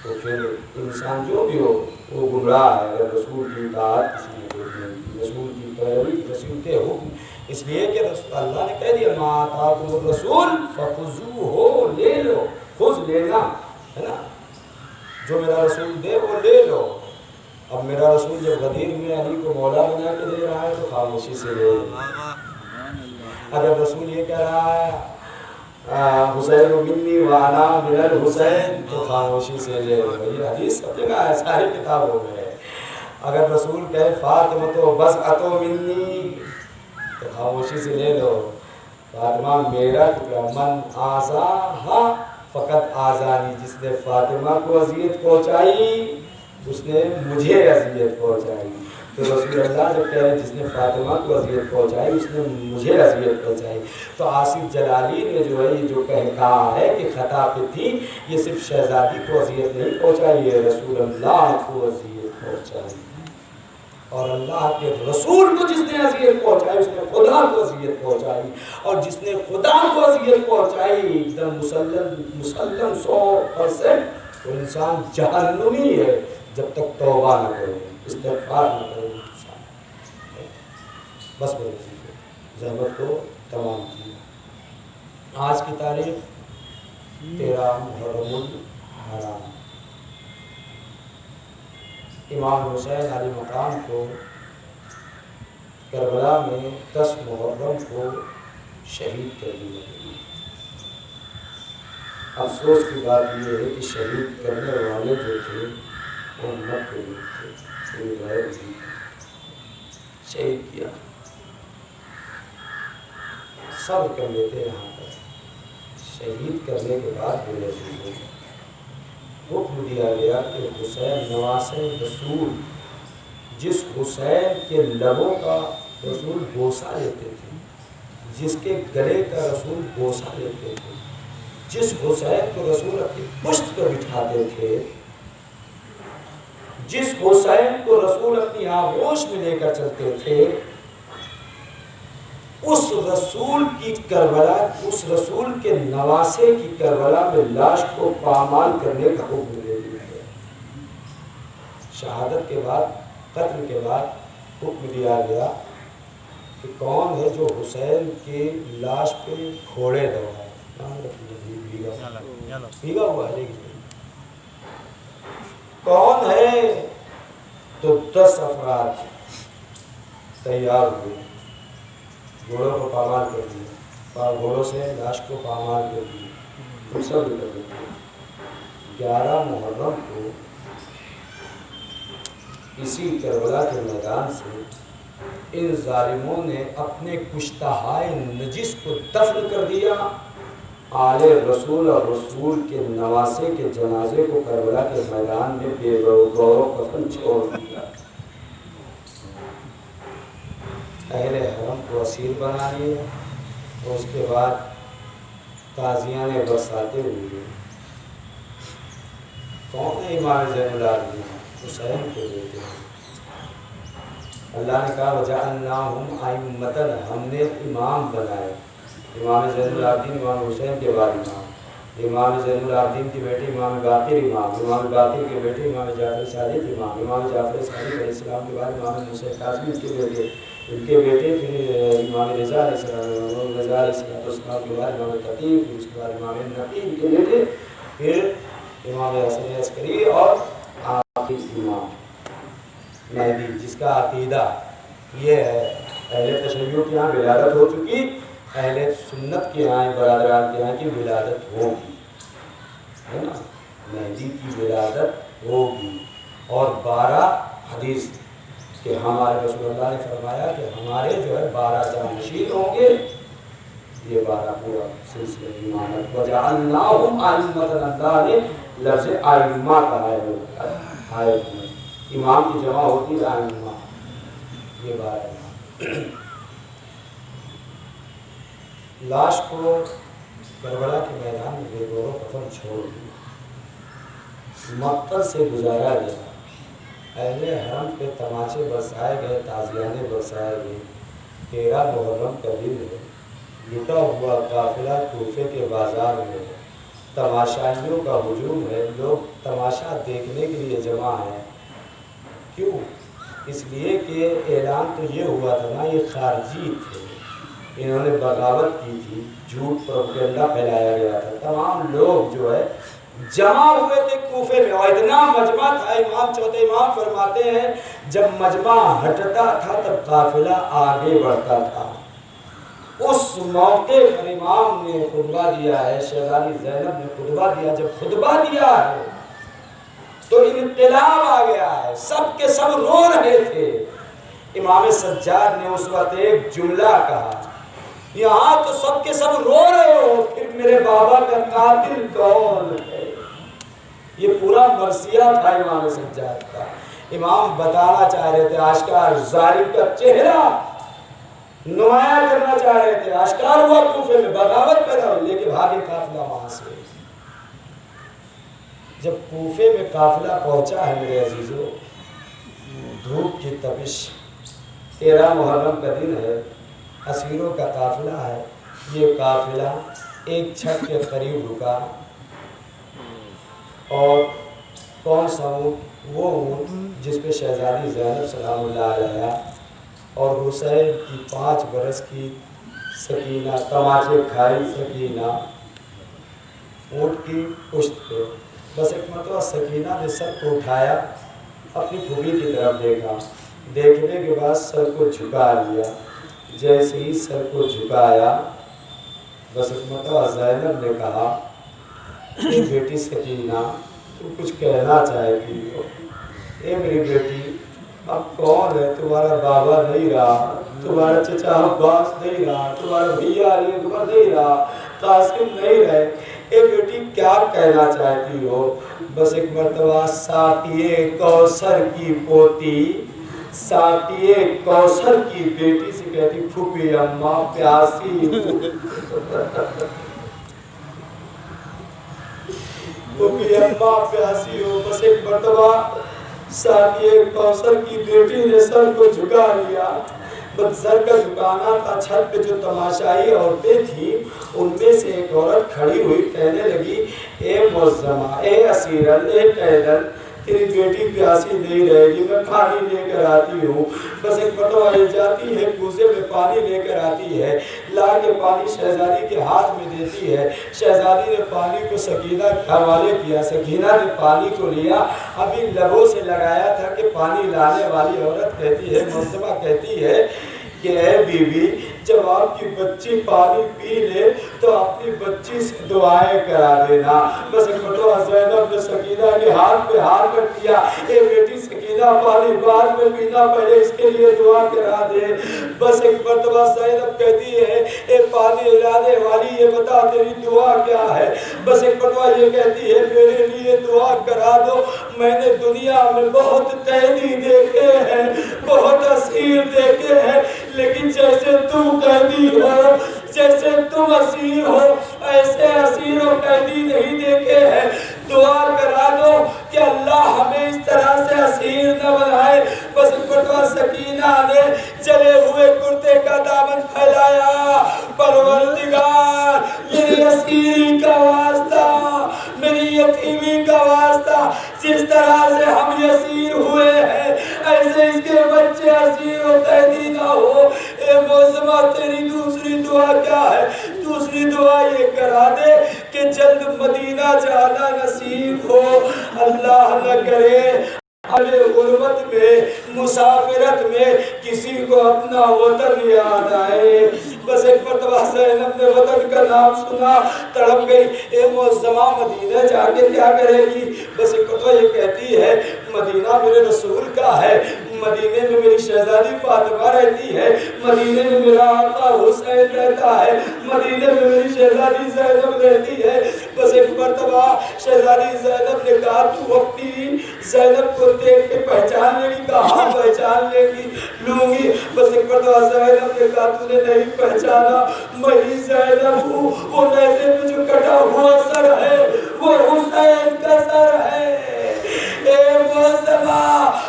تو پھر انسان جو بھی ہو وہ گمراہ ہے اگر رسول کی اطاعت کسی نے دیکھی، رسول کی پیروی، رسول کے حکم، اس لیے کہ اللہ نے کہہ دیا ما آتاکم الرسول فخذوہ، لے لو، خذ لینا ہے نا، جو میرا رسول دے وہ لے لو۔ اب میرا رسول جب غدیر میں علی کو مولا بنا کے دے رہا ہے تو خاموشی سے لے لو۔ اگر رسول یہ کہہ رہا ہے حسین منی وانا من الحسین تو خاموشی سے لے لو، یہ حدیث سب جگہ ہے، ساری کتابوں میں ہے۔ اگر رسول کہے فاطمہ تو بضعۃ منی تو خاموشی سے لے لو، فاطمہ میرا ٹکڑا، من آذاہا فقط آذانی، جس نے فاطمہ کو اذیت پہنچائی اس نے مجھے اذیت پہنچائی۔ تو رسول اللہ جب کہہ رہے ہیں جس نے فاطمہ کو اذیت پہنچائی اس نے مجھے اذیت پہنچائی، تو آصف جلالی نے جو ہے یہ جو کہا ہے کہ خطا پہ تھی، یہ صرف شہزادی کو اذیت نہیں پہنچائی ہے، رسول اللہ کو اذیت پہنچائی، اور اللہ کے رسول کو جس نے اذیت پہنچائی اس نے خدا کو اذیت پہنچائی، اور جس نے خدا کو اذیت پہنچائی ایک دم مسلم 100% تو انسان جہنمی ہے جب تک توبہ نہ کرے، استغفار نہ کرے انسان۔ بس میرے زحمت کو تمام کیا۔ آج کی تاریخ 13 محرم الحرام، امام حسین علیہ مقام کو کربلا میں 10 محرم کو شہید کر دیا گیا۔ افسوس کی بات یہ ہے کہ شہید کرنے والے جو تھے وہ مت کے لوگ تھے، وہ غیر بھی شہید کیا، صبر کر لیتے یہاں پر، شہید کرنے کے بعد بولے تھے حکم دیا گیا کہ حسین نواسے رسول، جس حسین کے لبوں کا رسول بوسہ لیتے تھے، جس کے گلے کا رسول بوسہ لیتے تھے، جس حسین کو رسول اپنی پشت پر بٹھاتے تھے، جس حسین کو رسول اپنی آغوش میں لے کر چلتے تھے، اس رسول کی کربلا، اس رسول کے نواسے کی کربلا میں لاش کو پامال کرنے کا حکم دے دیا گیا۔ شہادت کے بعد، قتل کے بعد حکم دیا گیا کہ کون ہے جو حسین کی لاش پہ گھوڑے دوڑائے، بھیگا ہوا ہے لیکن کون ہے؟ تو 10 افراد تیار ہوئے، گھوڑوں کو پامال کر دیا، گھوڑوں سے لاش کو پامال کر دیا، سب کر دیتے۔ 11 محرم کو اسی کربلا کے میدان سے ان ظالموں نے اپنے کشتہائے نجس کو دفن کر دیا، آل رسول اور رسول کے نواسے کے جنازے کو کربلا کے میدان میں بے گور و کفن چھوڑ دیا، اہل حرم کو اسیر بنا لیا، اور اس کے بعد تازیاں نے برساتے ہوئے، کون ہے امام زین العابدین؟ حسین کے بیٹے ہیں۔ اللہ نے کہا وَجَعَلْنَاهُمْ أَئِمَّةً، ہم نے امام بنائے، امام زین العابدین امام حسین کے بعد امام، امام زین العابدین کے بیٹے امام باقر امام، امام باقر کے بیٹے امام جعفر صادق امام، امام جعفر صادق علیہ السلام کے بعد امام موسیٰ کاظمی کے بیٹے، ان کے بیٹے پھر امام رضا علیہ السلام، امام رضا علیہ السلام کے بعد امام تقی، پھر اس کے بعد امام نقی، ان کے بیٹے پھر امام حسن عسکری، اور آخری امام مہدی، جس کا عقیدہ یہ ہے اہل تشیع کے یہاں ولادت ہو چکی، اہل سنت کے یہاں برادران کے یہاں کی ولادت ہوگی، ہے نا، مہدی کی ولادت ہوگی، اور 12 حدیث کہ ہمارے رسول اللہ نے فرمایا کہ ہمارے جو ہے 12 جانشین ہوں گے، یہ 12 پورا سلسلہ امامت، وَجَعَلْنَاهُمْ أَئِمَّةً، اللہ نے لفظ آئمہ کہا ہے، آیت میں امام کی جمع ہوتی ہے آئمہ، یہ 12 امام۔ لاش کو کربلا کے میدان میں بے گور و کفن چھوڑ دیا، مقتل سے گزارا گیا، اہل حرم پہ تماچے برسائے گئے، تازیانے برسائے گئے۔ 13 محرم کا دن ہے، لٹا ہوا قافلہ کوفے کے بازار میں ہے، تماشائیوں کا ہجوم ہے، لوگ تماشا دیکھنے کے لیے جمع ہیں۔ کیوں؟ اس لیے کہ اعلان تو یہ ہوا تھا نا، یہ خارجی تھے، انہوں نے بغاوت کی تھی، جھوٹ پروپیگنڈا پھیلایا گیا تھا، تمام لوگ جو ہے جمع ہوئے تھے کوفے میں، اور اتنا مجمع تھا، امام چوتھے امام فرماتے ہیں جب مجمع ہٹتا تھا تب قافلہ آگے بڑھتا تھا۔ اس موقع پر امام نے خطبہ دیا ہے، شہزادی زینب نے خطبہ دیا، جب خطبہ دیا ہے تو انقلاب آ گیا ہے، سب کے سب رو رہے تھے۔ امام سجاد نے اس وقت ایک جملہ کہا، یہاں تو سب کے سب رو رہے ہو، پھر میرے بابا کا قاتل کون ہے؟ یہ پورا مرثیہ تھا امام سجاد کا۔ امام بتانا چاہ رہے تھے، آشکار ظالم کا چہرہ نمایاں کرنا چاہ رہے تھے، آشکار ہوا کوفے میں، بغاوت پیدا ہوئی، لیکن بھاگے قافلہ وہاں سے۔ جب کوفے میں قافلہ پہنچا ہے میرے عزیزو، دھوپ کی تپش، 13 محرم کا دن ہے، اسیروں کا قافلہ ہے، یہ قافلہ ایک چھت کے قریب رکا، اور کون سا اونٹ؟ وہ اونٹ جس پہ شہزادی زینب سلام اللہ علیہ اور حسین کی 5 برس کی سکینہ، تماچے کھائی سکینہ اونٹ کی پشت پہ۔ بس ایک مرتبہ سکینہ نے سر کو اٹھایا، اپنی پھوپھی کی طرف دیکھا، دیکھنے کے بعد سر کو جھکا لیا، جیسے ہی سر کو جھکایا بس ایک مرتبہ زینب نے کہا، اے بیٹی سکینہ تم کچھ کہنا چاہتی ہو؟ اے میری بیٹی، اب کون ہے؟ تمہارا بابا نہیں رہا، تمہارا چچا عباس نہیں رہا، تمہارا بھیا علی اکبر نہیں رہا، قاسم نہیں رہے، اے بیٹی کیا کہنا چاہتی ہو؟ بس ایک مرتبہ ساقیے کوثر کی پوتی، ساقیے کوثر کی بیٹی سے کہتی، پھوپھی اماں پیاسی پھوپھی اماں پیاسی ہو۔ بس ایک مرتبہ ساقیے کوثر کی بیٹی نے سر کو جھکا لیا، بس سر کا جھکانا تھا۔ چھت پہ جو تماشائی عورتیں تھیں ان میں سے ایک عورت کھڑی ہوئی کہنے لگی، اے معظمہ، اے اسیرن، اے قیدن، تیری بیٹی پیاسی نہیں رہے گی، میں پانی لے کر آتی ہوں۔ بس ایک مرتبہ یہ جاتی ہے، کوزے میں پانی لے کر آتی ہے، لا کے پانی شہزادی کے ہاتھ میں دیتی ہے، شہزادی نے پانی کو سکینہ کے حوالے کیا، سکینہ نے پانی کو لیا، ابھی لبوں سے لگایا تھا کہ پانی لانے والی عورت کہتی ہے، معظمہ کہتی ہے کہ اے بی بی، جب آپ کی بچی پانی پی لے تو اپنی بچی سے دعائیں کرا دینا۔ بس ایک مرتبہ زینب نے سکینہ کے ہاتھ پہ ہاتھ رکھ دیا، اے بیٹی سکینہ پانی بعد میں پینا، پہلے اس کے لیے دعا کرا دے۔ بس ایک مرتبہ زینب کہتی ہے، اے پانی لانے والی، یہ بتا تیری دعا کیا ہے؟ بس ایک مرتبہ یہ کہتی ہے، میرے لیے دعا کرا دو، میں نے دنیا میں بہت قیدی دیکھے ہیں، بہت اسیر دیکھے ہیں، لیکن جیسے تم قیدی ہو، جیسے تم اسیر ہو، ایسے اسیر و قیدی نہیں دیکھے ہیں۔ دعا کرا دو کہ اللہ ہمیں اس طرح سے اسیر نہ بنائے۔ بس ایک مرتبہ سکینہ نے جلے ہوئے کرتے کا دامن پھیلایا، پروردگار میری اسیری کا واسطہ، میری یتیمی کا واسطہ، جس طرح سے ہم اسیر ہوئے ہیں ایسے اس کے بچے اسیر و قیدی نہ ہو۔ اے معظمہ تیری دوسری دعا کیا ہے؟ دوسری دعا یہ کرا دے کہ جلد مدینہ جانا نصیب ہو، اللہ نہ کرے غربت میں، مسافرت میں کسی کو اپنا وطن یاد آئے۔ بس ایک مرتبہ زینب نے وطن کا نام سنا، تڑپ گئی، اے معظمہ مدینہ جا کے کیا کرے گی؟ بس ایک مرتبہ یہ کہتی ہے، مدینہ میرے رسول کا ہے، مدینے میں میری شہزادی فاطمہ رہتی ہے، مدینے میں میرا آقا حسین رہتا ہے، مدینے میں میری شہزادی زینب رہتی ہے۔ بس ایک مرتبہ شہزادی زینب نے کہا، تو اپنی زینب کو دیکھ کے پہچان لے گی؟ کہاں پہچان لے گی، لوں گی۔ بس ایک مرتبہ زینب نے کہا، تو نے نہیں پہچانا، میں ہی زینب ہوں، وہ نیزے پہ جو کٹا ہوا سر ہے وہ حسین کا سر ہے۔ اے معظمہ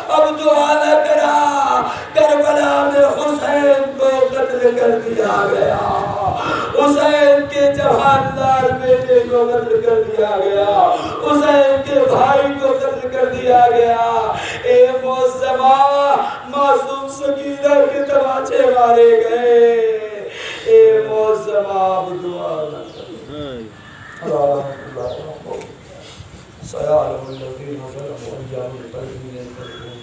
اب دعا نہ کرا، کربلا میں حسین کو قتل کر دیا گیا، حسین کے جہاندار بیٹے کو قتل کر دیا گیا، حسین کے بھائی کو قتل کر دیا گیا۔ اے معظمہ، معصوم سکینہ کے تماچے مارے گئے۔ اے معظمہ اب دعا نہ کر۔ اللہ سیعلم الذین ظلموا أي القلب ينقلبون